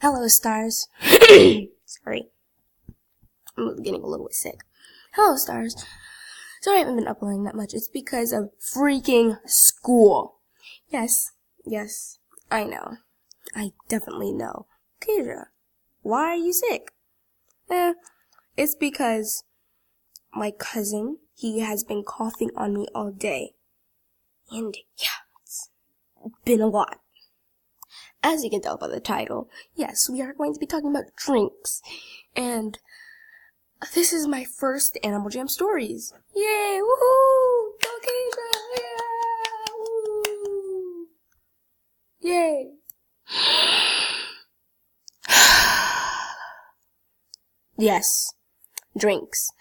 Hello, stars. Sorry. I'm getting a little bit sick. Hello, stars. Sorry I haven't been uploading that much. It's because of freaking school. Yes, I know. I definitely know. Keisha, why are you sick? It's because my cousin, he has been coughing on me all day. And yeah, it's been a lot. As you can tell by the title, yes, we are going to be talking about drinks. And this is my first Animal Jam stories. Yay! Woohoo! Go Keisha! Yeah! Woo! Yay! Yes, drinks.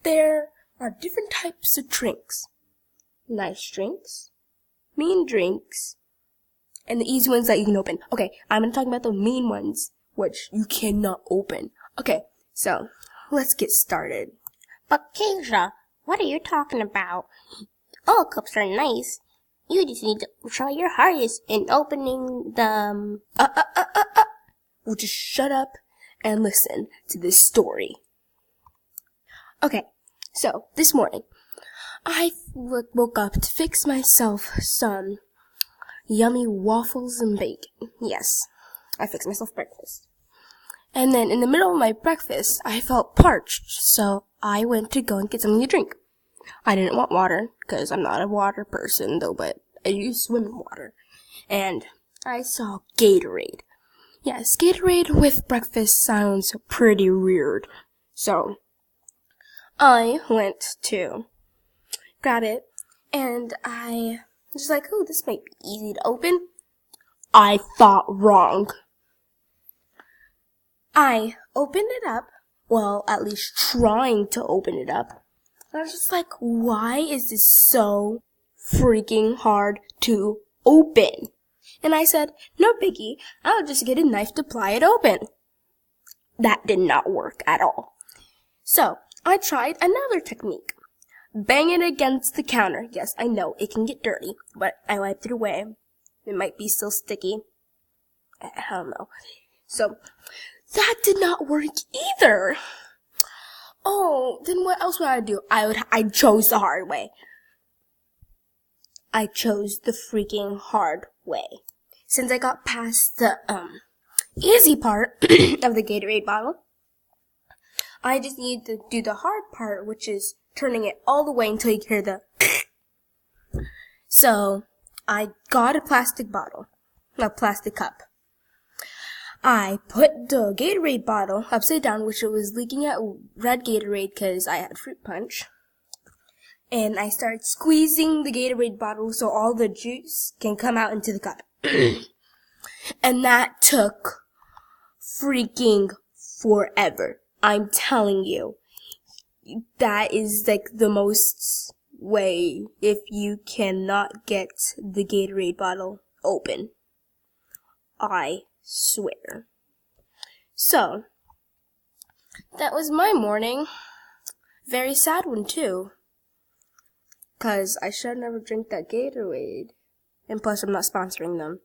There are different types of drinks. Nice drinks, mean drinks, and the easy ones that you can open. Okay, I'm going to talk about the mean ones, which you cannot open. Okay, so let's get started. But Keisha, what are you talking about? All cups are nice. You just need to try your hardest in opening them. Well, just shut up and listen to this story. Okay, so this morning, I woke up to fix myself some yummy waffles and bacon. Yes, I fixed myself breakfast. And then in the middle of my breakfast, I felt parched, so I went to go and get something to drink. I didn't want water, because I'm not a water person, though, but I do swim in water. And I saw Gatorade. Yes, Gatorade with breakfast sounds pretty weird. So, I went to grab it, and I was like, oh, this might be easy to open. I thought wrong. I opened it up, well, at least trying to open it up. I was just like, why is this so freaking hard to open? And I said, no biggie, I'll just get a knife to pry it open. That did not work at all. So, I tried another technique. Bang it against the counter. Yes, I know, it can get dirty, but I wiped it away. It might be still sticky. I don't know. So, that did not work either. Oh, then what else would I do? I chose the hard way. I chose the freaking hard way. Since I got past the, easy part of the Gatorade bottle, I just need to do the hard part, which is turning it all the way until you hear the So, I got a plastic bottle, a plastic cup. I put the Gatorade bottle upside down, which it was leaking out red Gatorade because I had fruit punch. And I started squeezing the Gatorade bottle so all the juice can come out into the cup. And that took freaking forever. I'm telling you. That is like the most way if you cannot get the Gatorade bottle open. I swear. So, that was my morning. Very sad one too. 'Cause I should never drink that Gatorade. And plus I'm not sponsoring them.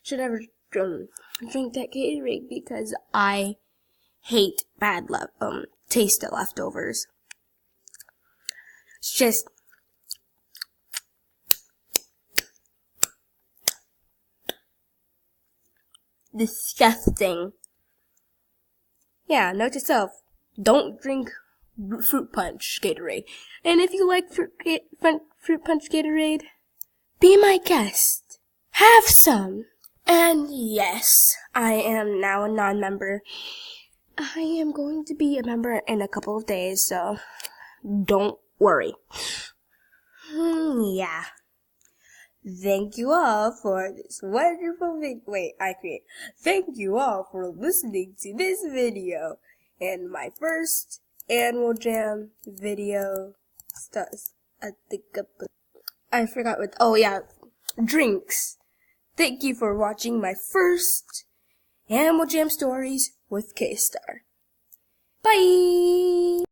Should never drink that Gatorade because I hate bad taste of leftovers. It's just disgusting. Yeah, note to self, don't drink fruit punch Gatorade. And if you like fruit punch Gatorade, be my guest. Have some. And yes, I am now a non-member. I am going to be a member in a couple of days, so don't worry. Yeah. Thank you all for this wonderful video. Thank you all for listening to this video and my first Animal Jam video. I forgot what. Oh yeah, drinks. Thank you for watching my first Animal Jam stories with Kstarr. Bye.